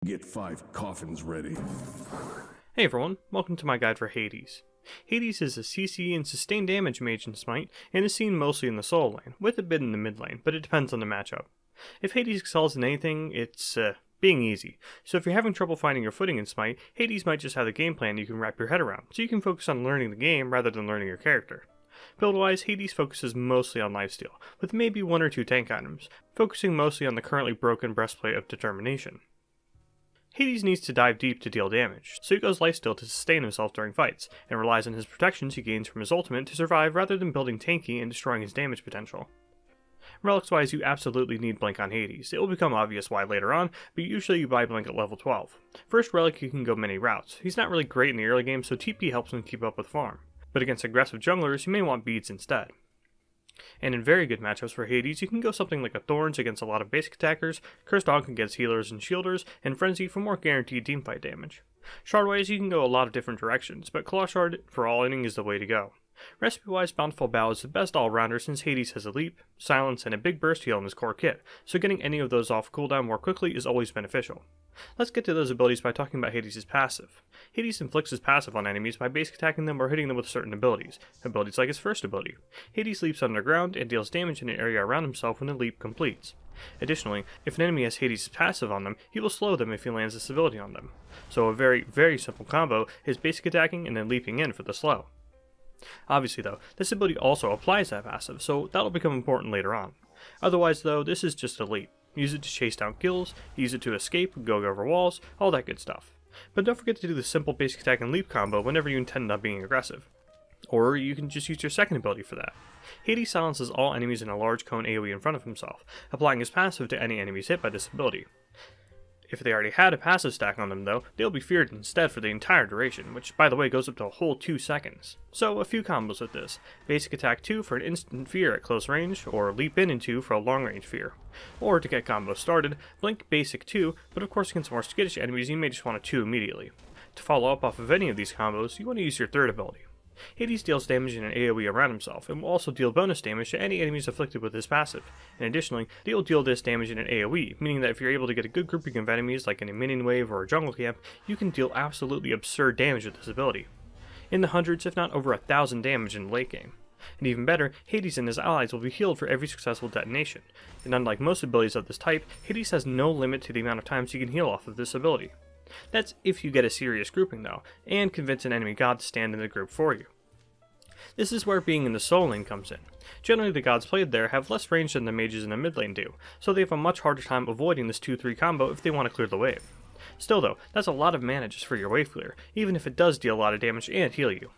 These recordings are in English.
Get 5 coffins ready. Hey everyone, welcome to my guide for Hades. Hades is a CC and sustained damage mage in SMITE, and is seen mostly in the solo lane, with a bit in the mid lane, but it depends on the matchup. If Hades excels in anything, it's being easy. So if you're having trouble finding your footing in SMITE, Hades might just have the game plan you can wrap your head around, so you can focus on learning the game rather than learning your character. Build-wise, Hades focuses mostly on lifesteal, with maybe 1 or 2 tank items, focusing mostly on the currently broken breastplate of determination. Hades needs to dive deep to deal damage, so he goes lifesteal to sustain himself during fights, and relies on his protections he gains from his ultimate to survive rather than building tanky and destroying his damage potential. Relics wise, you absolutely need Blink on Hades. It will become obvious why later on, but usually you buy Blink at level 12. First Relic you can go many routes. He's not really great in the early game, so TP helps him keep up with farm, but against aggressive junglers you may want beads instead. And in very good matchups for Hades, you can go something like a Thorns against a lot of basic attackers, Cursed Ankh against healers and shielders, and Frenzy for more guaranteed teamfight damage. Shard-wise, you can go a lot of different directions, but Claw Shard for all inning is the way to go. Recipe-wise, Bountiful Bow is the best all-rounder since Hades has a leap, silence, and a big burst heal in his core kit, so getting any of those off cooldown more quickly is always beneficial. Let's get to those abilities by talking about Hades' passive. Hades inflicts his passive on enemies by basic attacking them or hitting them with certain abilities like his first ability. Hades leaps underground and deals damage in an area around himself when the leap completes. Additionally, if an enemy has Hades' passive on them, he will slow them if he lands this ability on them. So a very, very simple combo is basic attacking and then leaping in for the slow. Obviously though, this ability also applies that passive, so that'll become important later on. Otherwise though, this is just a leap. Use it to chase down kills, use it to escape, go over walls, all that good stuff. But don't forget to do the simple basic attack and leap combo whenever you intend on being aggressive. Or you can just use your second ability for that. Hades silences all enemies in a large cone AoE in front of himself, applying his passive to any enemies hit by this ability. If they already had a passive stack on them though, they'll be feared instead for the entire duration, which by the way goes up to a whole 2 seconds. So a few combos with this. Basic attack 2 for an instant fear at close range, or leap in 2 for a long range fear. Or to get combos started, blink basic 2, but of course against more skittish enemies you may just want a 2 immediately. To follow up off of any of these combos, you want to use your third ability. Hades deals damage in an AoE around himself, and will also deal bonus damage to any enemies afflicted with his passive. And additionally, they will deal this damage in an AoE, meaning that if you're able to get a good grouping of enemies like in a minion wave or a jungle camp, you can deal absolutely absurd damage with this ability. In the hundreds, if not over 1,000 damage in the late game. And even better, Hades and his allies will be healed for every successful detonation. And unlike most abilities of this type, Hades has no limit to the amount of times you can heal off of this ability. That's if you get a serious grouping though, and convince an enemy god to stand in the group for you. This is where being in the solo lane comes in. Generally the gods played there have less range than the mages in the mid lane do, so they have a much harder time avoiding this 2-3 combo if they want to clear the wave. Still though, that's a lot of mana just for your wave clear, even if it does deal a lot of damage and heal you.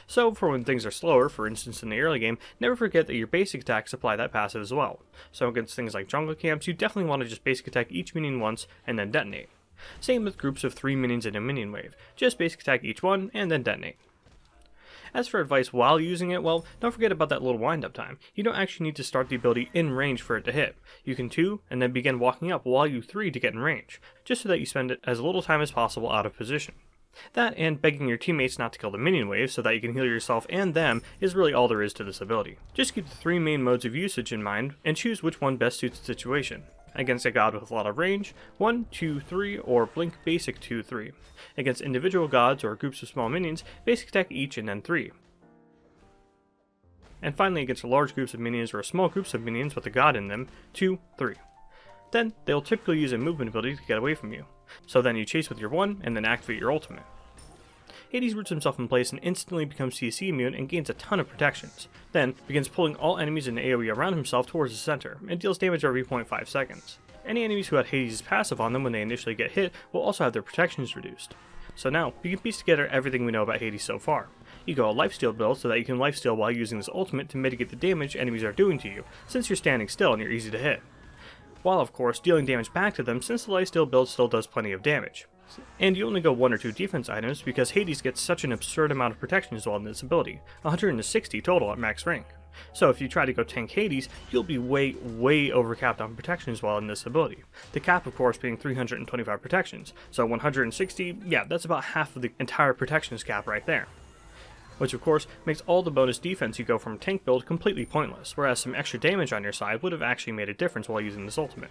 So for when things are slower, for instance in the early game, never forget that your basic attacks apply that passive as well. So against things like jungle camps, you definitely want to just basic attack each minion once and then detonate. Same with groups of 3 minions in a minion wave, just basic attack each one and then detonate. As for advice while using it, well, don't forget about that little wind up time. You don't actually need to start the ability in range for it to hit. You can 2 and then begin walking up while you 3 to get in range, just so that you spend as little time as possible out of position. That and begging your teammates not to kill the minion wave so that you can heal yourself and them is really all there is to this ability. Just keep the 3 main modes of usage in mind and choose which one best suits the situation. Against a god with a lot of range, 1, 2, 3, or blink basic 2, 3. Against individual gods or groups of small minions, basic attack each and then 3. And finally against large groups of minions or small groups of minions with a god in them, 2, 3. Then they'll typically use a movement ability to get away from you. So then you chase with your 1 and then activate your ultimate. Hades roots himself in place and instantly becomes CC immune and gains a ton of protections. Then begins pulling all enemies in AoE around himself towards the center, and deals damage every 0.5 seconds. Any enemies who had Hades' passive on them when they initially get hit will also have their protections reduced. So now, you can piece together everything we know about Hades so far. You go a lifesteal build so that you can lifesteal while using this ultimate to mitigate the damage enemies are doing to you, since you're standing still and you're easy to hit. While of course dealing damage back to them since the lifesteal build still does plenty of damage. And you only go 1 or 2 defense items because Hades gets such an absurd amount of protection as well in this ability, 160 total at max rank. So if you try to go tank Hades, you'll be way overcapped on protections while in this ability. The cap of course being 325 protections, so 160, yeah, that's about half of the entire protections cap right there. Which of course makes all the bonus defense you go from tank build completely pointless, whereas some extra damage on your side would have actually made a difference while using this ultimate.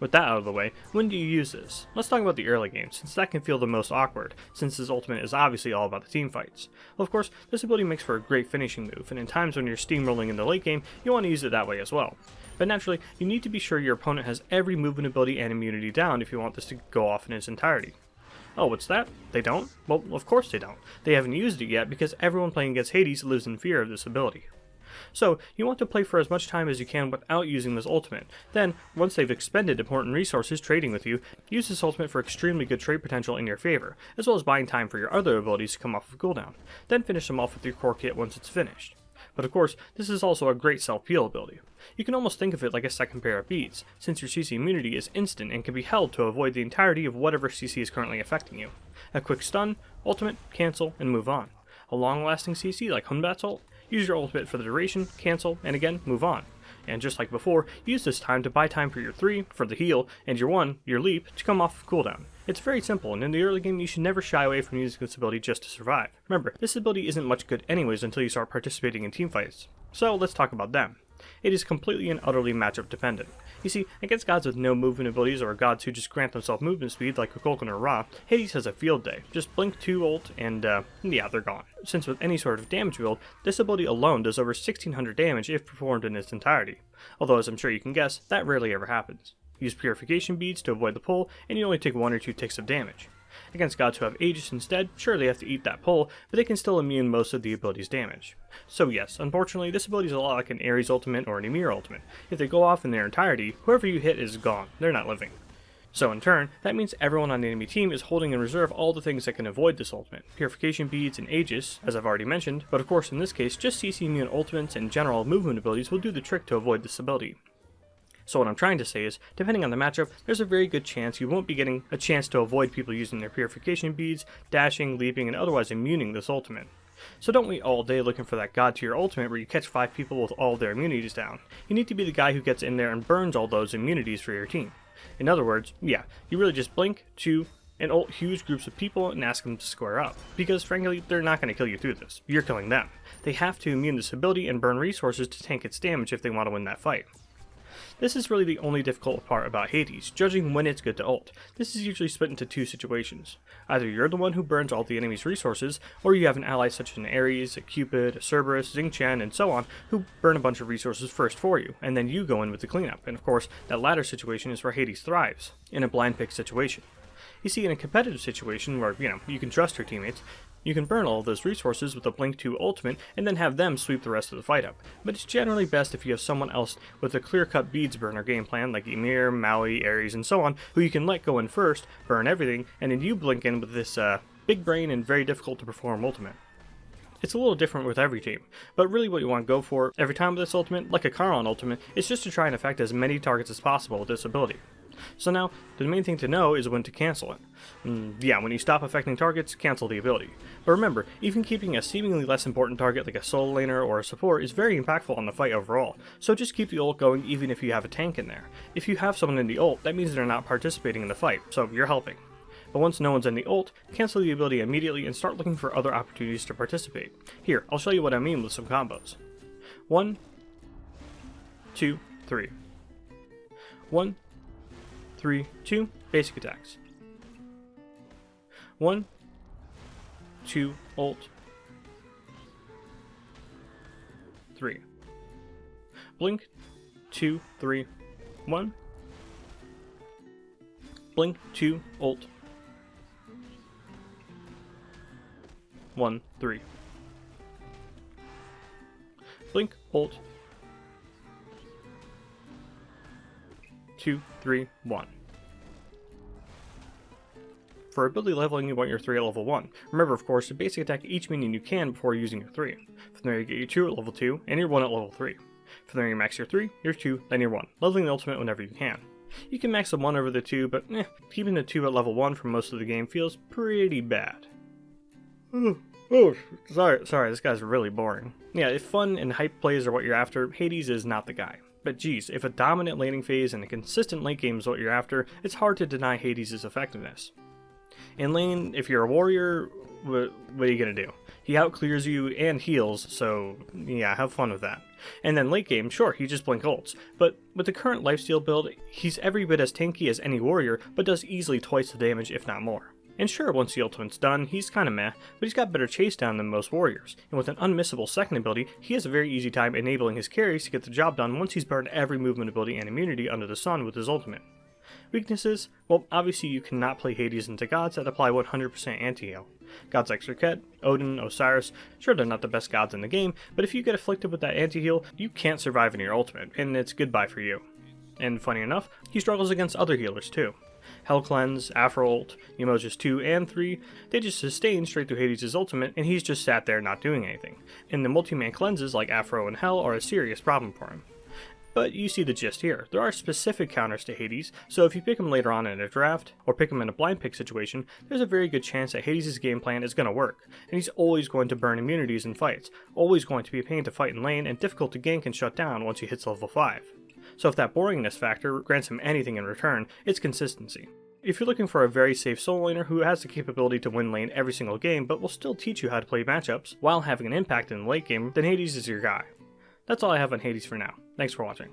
With that out of the way, when do you use this? Let's talk about the early game, since that can feel the most awkward, since his ultimate is obviously all about the team fights. Well, of course, this ability makes for a great finishing move, and in times when you're steamrolling in the late game, you want to use it that way as well. But naturally, you need to be sure your opponent has every movement ability and immunity down if you want this to go off in its entirety. Oh, what's that? They don't? Well, of course they don't. They haven't used it yet because everyone playing against Hades lives in fear of this ability. So, you want to play for as much time as you can without using this ultimate. Then, once they've expended important resources trading with you, use this ultimate for extremely good trade potential in your favor, as well as buying time for your other abilities to come off of cooldown. Then finish them off with your core kit once it's finished. But of course, this is also a great self-heal ability. You can almost think of it like a second pair of beads, since your CC immunity is instant and can be held to avoid the entirety of whatever CC is currently affecting you. A quick stun, ultimate, cancel, and move on. A long-lasting CC like Hunbat's ult, use your ultimate for the duration, cancel, and again, move on. And just like before, use this time to buy time for your 3, for the heal, and your 1, your leap, to come off of cooldown. It's very simple, and in the early game you should never shy away from using this ability just to survive. Remember, this ability isn't much good anyways until you start participating in teamfights. So let's talk about them. It is completely and utterly matchup dependent. You see, against gods with no movement abilities or gods who just grant themselves movement speed like Kukulkan or Ra, Hades has a field day. Just blink 2 ult and yeah, they're gone. Since with any sort of damage build, this ability alone does over 1600 damage if performed in its entirety. Although as I'm sure you can guess, that rarely ever happens. Use purification beads to avoid the pull, and you only take 1 or 2 ticks of damage. Against gods who have Aegis instead, sure they have to eat that pull, but they can still immune most of the ability's damage. So yes, unfortunately this ability is a lot like an Ares ultimate or an Ymir ultimate. If they go off in their entirety, whoever you hit is gone, they're not living. So in turn, that means everyone on the enemy team is holding in reserve all the things that can avoid this ultimate. Purification beads and Aegis, as I've already mentioned, but of course in this case just CC immune ultimates and general movement abilities will do the trick to avoid this ability. So what I'm trying to say is, depending on the matchup, there's a very good chance you won't be getting a chance to avoid people using their purification beads, dashing, leaping, and otherwise immuning this ultimate. So don't wait all day looking for that god tier ultimate where you catch 5 people with all their immunities down. You need to be the guy who gets in there and burns all those immunities for your team. In other words, yeah, you really just blink, 2, and ult huge groups of people and ask them to square up. Because frankly, they're not going to kill you through this. You're killing them. They have to immune this ability and burn resources to tank its damage if they want to win that fight. This is really the only difficult part about Hades, judging when it's good to ult. This is usually split into 2 situations. Either you're the one who burns all the enemy's resources, or you have an ally such as an Ares, a Cupid, a Cerberus, Xingqian, and so on, who burn a bunch of resources first for you, and then you go in with the cleanup. And of course, that latter situation is where Hades thrives, in a blind pick situation. You see, in a competitive situation where, you can trust your teammates, you can burn all of those resources with a Blink 2 ultimate and then have them sweep the rest of the fight up. But it's generally best if you have someone else with a clear-cut beads burner game plan like Ymir, Maui, Ares, and so on, who you can let go in first, burn everything, and then you blink in with this big brain and very difficult to perform ultimate. It's a little different with every team, but really what you want to go for every time with this ultimate, like a Charon ultimate, is just to try and affect as many targets as possible with this ability. So now, the main thing to know is when to cancel it. Yeah, when you stop affecting targets, cancel the ability. But remember, even keeping a seemingly less important target like a solo laner or a support is very impactful on the fight overall, so just keep the ult going even if you have a tank in there. If you have someone in the ult, that means they're not participating in the fight, so you're helping. But once no one's in the ult, cancel the ability immediately and start looking for other opportunities to participate. Here, I'll show you what I mean with some combos. 1, 2, 3. 1, 3, 2, basic attacks. 1, 2, ult. 3. Blink, 2, 3, 1. Blink, 2, ult. 1, 3. Blink, ult. 2, 3, 1. For ability leveling, you want your 3 at level 1. Remember, of course, to basic attack each minion you can before using your 3. From there you get your 2 at level 2, and your 1 at level 3. From there you max your 3, your 2, then your 1, leveling the ultimate whenever you can. You can max the 1 over the 2, but keeping the 2 at level 1 for most of the game feels pretty bad. Sorry, this guy's really boring. Yeah, if fun and hype plays are what you're after, Hades is not the guy. But geez, if a dominant laning phase and a consistent late game is what you're after, it's hard to deny Hades' effectiveness. In lane, if you're a warrior, what are you gonna do? He outclears you and heals, so yeah, have fun with that. And then late game, sure, he just blink ults, but with the current lifesteal build, he's every bit as tanky as any warrior, but does easily twice the damage if not more. And sure, once the ultimate's done, he's kinda meh, but he's got better chase down than most warriors, and with an unmissable second ability, he has a very easy time enabling his carries to get the job done once he's burned every movement ability and immunity under the sun with his ultimate. Weaknesses? Well, obviously you cannot play Hades into gods that apply 100% anti-heal. Gods like Serket, Odin, Osiris, sure they're not the best gods in the game, but if you get afflicted with that anti-heal, you can't survive in your ultimate, and it's goodbye for you. And funny enough, he struggles against other healers too. Hell Cleanse, Afro Ult, Emojis 2 and 3, they just sustain straight through Hades' ultimate, and he's just sat there not doing anything. And the multi-man cleanses like Afro and Hell are a serious problem for him. But you see the gist here. There are specific counters to Hades, so if you pick him later on in a draft, or pick him in a blind pick situation, there's a very good chance that Hades' game plan is going to work, and he's always going to burn immunities in fights, always going to be a pain to fight in lane, and difficult to gank and shut down once he hits level 5. So if that boringness factor grants him anything in return, it's consistency. If you're looking for a very safe solo laner who has the capability to win lane every single game, but will still teach you how to play matchups while having an impact in the late game, then Hades is your guy. That's all I have on Hades for now. Thanks for watching.